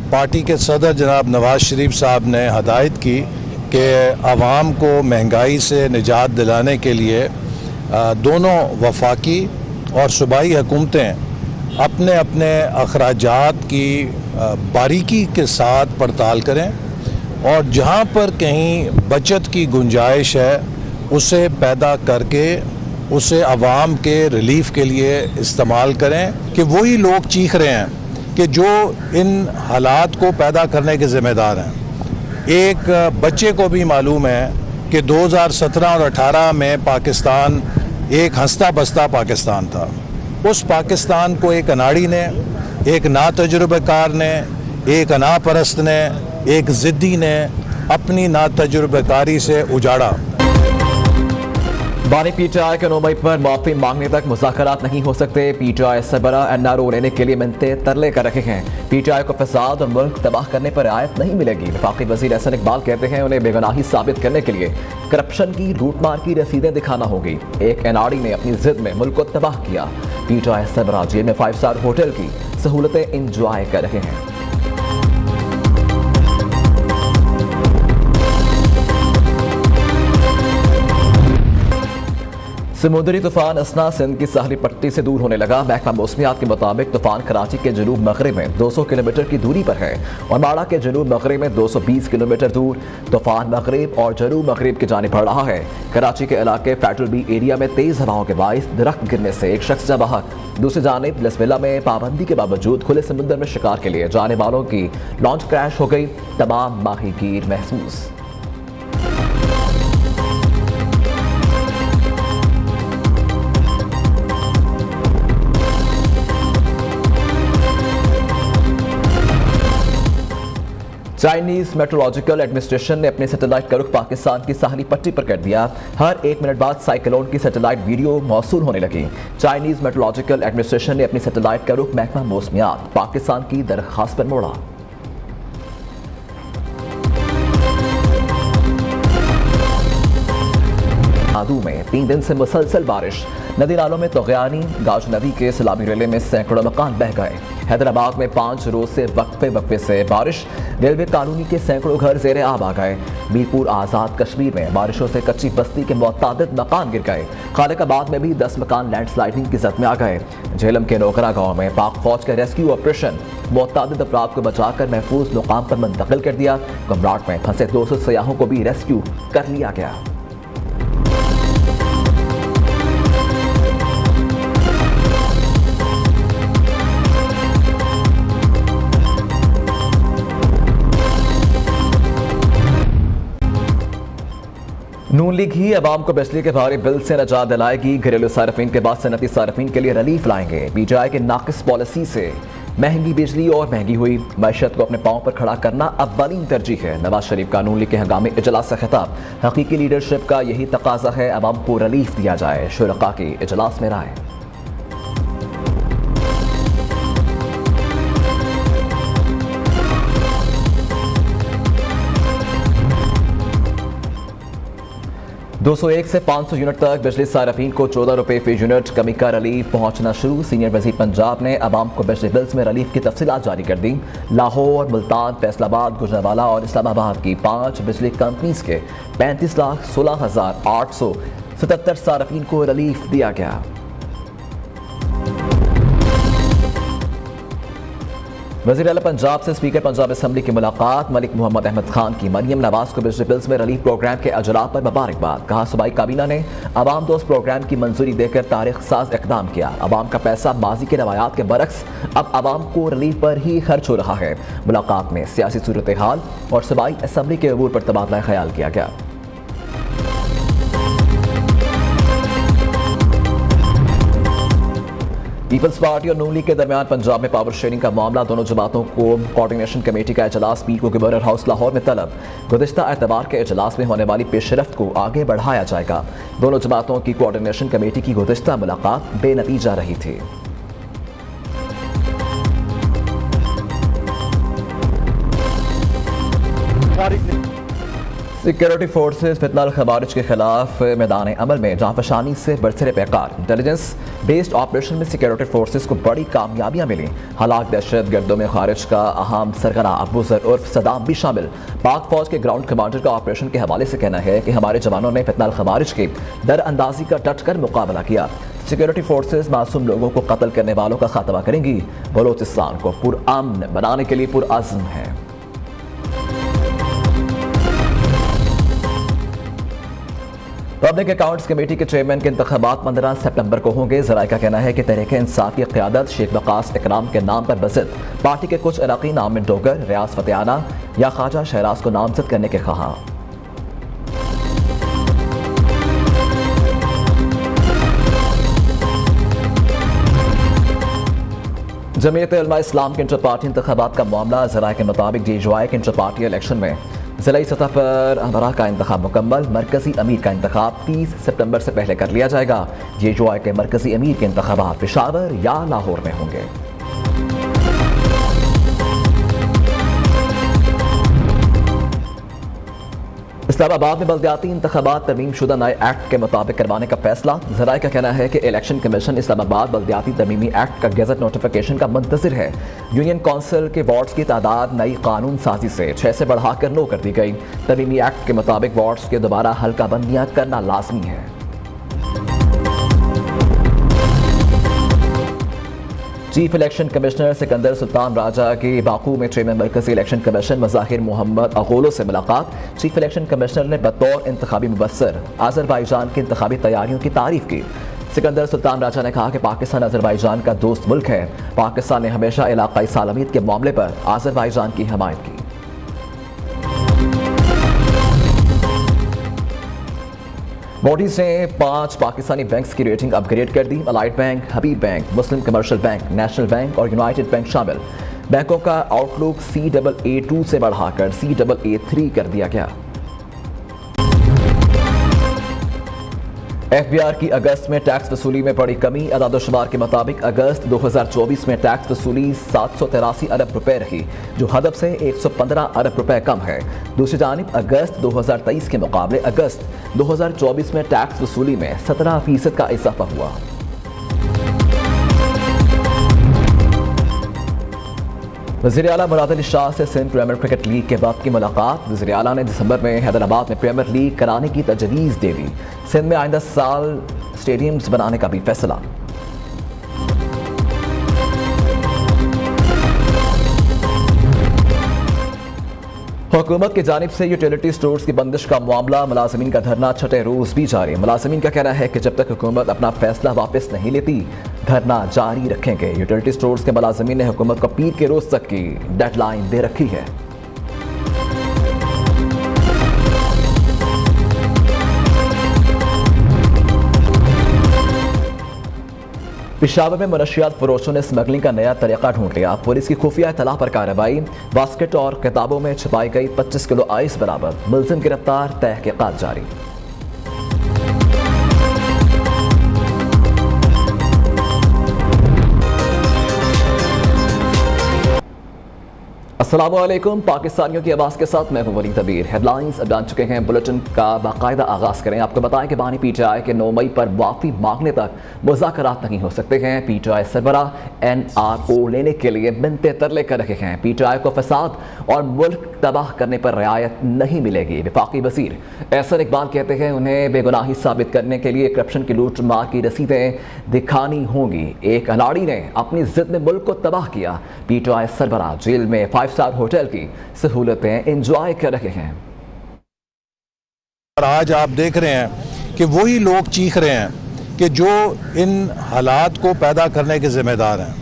Party के सदर जनाब नवाज़ शरीफ साहब ने हदायत की कि आवाम को महंगाई से निजात दिलाने के लिए दोनों वफाकी और सूबाई हुकूमतें अपने अपने अखराजात की बारीकी के साथ पड़ताल करें और जहाँ पर कहीं बचत की गुंजाइश है उसे पैदा करके उसे आवाम के रिलीफ के लिए इस्तेमाल करें कि वही लोग चीख रहे हैं कि जो इन हालात को पैदा करने के ज़िम्मेदार हैं। एक बच्चे को भी मालूम है कि 2017 और 18 में पाकिस्तान एक हंसता बसता पाकिस्तान था। उस पाकिस्तान को एक अनाड़ी ने, एक नातजुर्बेकार ने, एक अनापरस्त ने, एक ज़िद्दी ने अपनी नातजुर्बेकारी से उजाड़ा। बानी पीटीआई के नुमाई पर माफी मांगने तक मुज़ाकरात नहीं हो सकते। पीटीआई सरबरा एनआरओ लेने के लिए मिन्नते तरले कर रखे हैं। पीटीआई को फसाद और मुल्क तबाह करने पर रियायत नहीं मिलेगी। वफाकी वज़ीर एहसन इकबाल कहते हैं उन्हें बेगुनाही साबित करने के लिए करप्शन की लूटमार की रसीदें दिखाना होगी। एक एनआरडी ने अपनी जिद में मुल्क को तबाह किया। पीटीआई सरबरा जेल में 5 स्टार होटल की सहूलतें इंजॉय कर रहे हैं। समुद्री तूफान असना सिंध की साहली पट्टी से दूर होने लगा। महकमा मौसमियात के मुताबिक तूफान कराची के जनूब मगरिब में 200 किलोमीटर की दूरी पर है और माड़ा के जनूब मगरिब में 220 किलोमीटर दूर। तूफान मगरिब और जनूब मगरिब की जानिब बढ़ रहा है। कराची के इलाके फेडरल बी एरिया में तेज हवाओं के बाइस दरख्त गिरने से एक शख्स जाँ बहक। दूसरी जानिब लसबेला में पाबंदी के बावजूद खुले समुद्र में शिकार के लिए जाने वालों की लॉन्च क्रैश हो गई। तमाम माहीगीर महफूज। चाइनीज मेट्रोलॉजिकल एडमिनिस्ट्रेशन ने अपने सैटेलाइट का रुख पाकिस्तान की साहली पट्टी पर कर दिया। हर 1 मिनट बाद साइक्लोन की सैटेलाइट वीडियो मौसूल होने लगी। चाइनीज मेट्रोलॉजिकल एडमिनिस्ट्रेशन ने अपनी सैटेलाइट का रुख महकमा मौसमियात पाकिस्तान की दरख्वास्त पर मोड़ा। आदू में 3 दिन से मुसलसल बारिश। नदी नालों में तोगयानी। गाज नदी के सैलाबी रेले में सैकड़ों मकान बह गए। हैदराबाद में 5 रोज से वक्फे से बारिश। रेलवे कॉलोनी के सैकड़ों घर ज़ेरे आब आ गए। मीरपुर आज़ाद कश्मीर में बारिशों से कच्ची बस्ती के मुतअद्दिद मकान गिर गए। खालिकाबाद में भी 10 मकान लैंडस्लाइडिंग की जद में आ गए। झेलम के नोकरा गांव में पाक फौज का रेस्क्यू ऑपरेशन मुतअद्दिद अफराद को बचाकर महफूज मुकाम पर मुंतकिल कर दिया। कमराट में फंसे 200 सयाहों को भी रेस्क्यू कर लिया गया। नून लीग ही अवाम को बिजली के भारी बिल से निजात दिलाएगी। घरेलू सार्फिन के बाद सनती सार्फिन के लिए रिलीफ लाएंगे। पीटीआई के नाकिस पॉलिसी से महंगी बिजली और महंगी हुई। मैशत को अपने पांव पर खड़ा करना अव्वलीन तरजीह है। नवाज शरीफ का नून लीग के हंगामी इजलास से खिताब। हकीकी लीडरशिप का यही तकाजा है अवाम को रिलीफ दिया जाए। शुरका की इजलास में राय। ₹201 से 500 यूनिट तक बिजली सार्फिन को ₹14 फी यूनिट कमी का रिलीफ पहुंचना शुरू। सीनियर वज़ीर पंजाब ने अवाम को बिजली बिल्स में रिलीफ की तफसीलात जारी कर दी। लाहौर, मुल्तान, फैसलाबाद, गुजरांवाला और इस्लामाबाद की 5 बिजली कंपनीज के 35,16,877 सार्फिन को रिलीफ दिया गया। वज़ीर आला पंजाब से स्पीकर पंजाब असम्बली की मुलाकात। मलिक मोहम्मद अहमद खान की मरियम नवाज को बिजली बिल्स में रिलीफ प्रोग्राम के अजरा पर मुबारकबाद। कहा सूबाई काबीना ने अवाम दोस्त प्रोग्राम की मंजूरी देकर तारीख साज इकदाम किया। अवाम का पैसा माजी के रवायात के बरक्स अब अवाम को रिलीफ पर ही खर्च हो रहा है। मुलाकात में सियासी सूरत हाल और सूबाई असम्बली के अबूर पर तबादला ख्याल किया गया। पीपल्स पार्टी और नून लीग के दरमियान पंजाब में पावर शेयरिंग का मामला। दोनों जमातों को कोऑर्डिनेशन कमेटी का इजलास पीर को गवर्नर हाउस लाहौर में तलब। गुज़िश्ता एतवार के इजलास में होने वाली पेशरफ्त को आगे बढ़ाया जाएगा। दोनों जमातों की कोऑर्डिनेशन कमेटी की गुज़िश्ता मुलाकात बेनतीजा रही थी। सिक्योरिटी फोर्सेस फितनाल खवारिज के खिलाफ मैदान अमल में जांफशानी से बरसरे पैकार। इंटेलिजेंस बेस्ड ऑपरेशन में सिक्योरिटी फोर्सेस को बड़ी कामयाबियां मिली। हलाक दहशत गर्दों में खारिज का अहम सरगना अबूजर उर्फ सदाम भी शामिल। पाक फौज के ग्राउंड कमांडर का ऑपरेशन के हवाले से कहना है कि हमारे जवानों ने फितनाल खवारिज की दर अंदाजी का डट कर मुकाबला किया। सिक्योरिटी फोर्सेस मासूम लोगों को कत्ल करने वालों का खात्मा करेंगी। बलोचिस्तान को पुरअमन बनाने के लिए पुरअज़्म है। पब्लिक अकाउंट्स कमेटी के चेयरमैन के इंतखाबात 15 सितंबर को होंगे। ज़राए का कहना है कि तहरीक इंसाफ की क़यादत शेख वक़ास इकराम के नाम पर बज़िद पार्टी के कुछ अरकान आमिर डोगर, रियाज फतेहाना या ख्वाजा शहराज को नामजद करने के ख्वाहां। जमीयत उलमा इस्लाम के इंटर पार्टी इंतखाबात का मामला। ज़राए के मुताबिक JUI के इंटर पार्टी इलेक्शन में ज़िलाई सतह पर अमरा का इंतखाब मुकम्मल। मरकजी अमीर का इंतखाब 30 सितंबर से पहले कर लिया जाएगा। JUI के मरकजी अमीर के इंतखाबात पेशावर या लाहौर में होंगे। इस्लामाबाद में बल्दियाती इंतखाबात तरमीम शुदा नए एक्ट के मुताबिक करवाने का फैसला। ज़राए का कहना है कि इलेक्शन कमीशन इस्लामाबाद बल्दियाती तरमीमी एक्ट का गज़ट नोटिफिकेशन का मुंतज़िर है। यूनियन कौंसिल के वार्ड्स की तादाद नई कानून साजी से 6 से बढ़ाकर 9 कर दी गई। तरमीमी एक्ट के मुताबिक वार्ड्स के दोबारा हल्का बंदियाँ करना लाजमी है। Chief election commissioner Sikandar Sultan Raja की बाकू में चेयरमैन मरकजी इलेक्शन कमीशन मज़ाहिर मोहम्मद अगोलो से मुलाकात। चीफ इलेक्शन कमिश्नर ने बतौर इंतखाबी मुबस्सर आज़रबाईजान की इंतखाबी तैयारियों की तारीफ की। सिकंदर सुल्तान राजा ने कहा कि पाकिस्तान आज़रबाईजान का दोस्त मुल्क है। पाकिस्तान ने हमेशा इलाकाई सालमियत के मामले पर आज़रबाईजान की हमायत की। मोडीज ने 5 पाकिस्तानी बैंक्स की रेटिंग अपग्रेड कर दी। अलाइड बैंक, हबीब बैंक, मुस्लिम कमर्शियल बैंक, नेशनल बैंक और यूनाइटेड बैंक शामिल। बैंकों का आउटलुक CAA2 से बढ़ाकर CAA3 कर दिया गया। FBR की अगस्त में टैक्स वसूली में पड़ी कमी। अदादोशुमार के मुताबिक अगस्त 2024 में टैक्स वसूली 783 अरब रुपए रही, जो हदफ से 115 अरब रुपए कम है। दूसरी जानिब अगस्त 2023 के मुकाबले अगस्त 2024 में टैक्स वसूली में 17% का इजाफा हुआ। वज़ीर आला मुराद अली शाह से सिंध प्रीमियर क्रिकेट लीग के वक्त की मुलाकात। वज़ीर आला ने दिसंबर में हैदराबाद में प्रीमियर लीग कराने की तजवीज़ दे दी। सिंध में आइंदा साल स्टेडियम्स बनाने का भी फैसला। हुकूमत की जानिब से यूटिलिटी स्टोर्स की बंदिश का मामला। मुलाजमीन का धरना 6ठे रोज भी जारी। मुलाजमीन का कहना है कि जब तक हुकूमत अपना फैसला वापस नहीं लेती धरना जारी रखेंगे। यूटिलिटी स्टोर्स के मुलाजमीन ने हुकूमत को पीर के रोज तक की डेडलाइन दे रखी है। पेशावर में मनशियात फरोशों ने स्मगलिंग का नया तरीका ढूंढ लिया। पुलिस की खुफिया इत्तला पर कार्रवाई। बास्केट और किताबों में छुपाई गई 25 किलो आइस बरामद। मुलजिम गिरफ्तार, तहकीकात जारी। अस्सलामुअलैकुम। पाकिस्तानियों की आवाज़ के साथ मैं हूं वली तबीर। हेडलाइंस अब जान चुके हैं, बुलेटिन का बाकायदा आगाज़ करें। आपको बताएं कि बानी PTI के 9 मई पर माफ़ी मांगने तक मुज़ाकरात नहीं हो सकते हैं। PTI सरबरा NRO लेने के लिए मिन्नतें तरले कर रहे हैं। PTI को फसाद और मुल्क तबाह करने पर रियायत नहीं मिलेगी। वफाकी वज़ीर एहसन इकबाल कहते हैं उन्हें बेगुनाही साबित करने के लिए करप्शन की लूट मार की रसीदें दिखानी होंगी। एक अनाड़ी ने अपनी जिद में मुल्क को तबाह किया। PTI सरबरा जेल में 5 स्टार होटल की सहूलतें एंजॉय कर रहे हैं। और आज आप देख रहे हैं कि वही लोग चीख रहे हैं कि जो इन हालात को पैदा करने के जिम्मेदार हैं।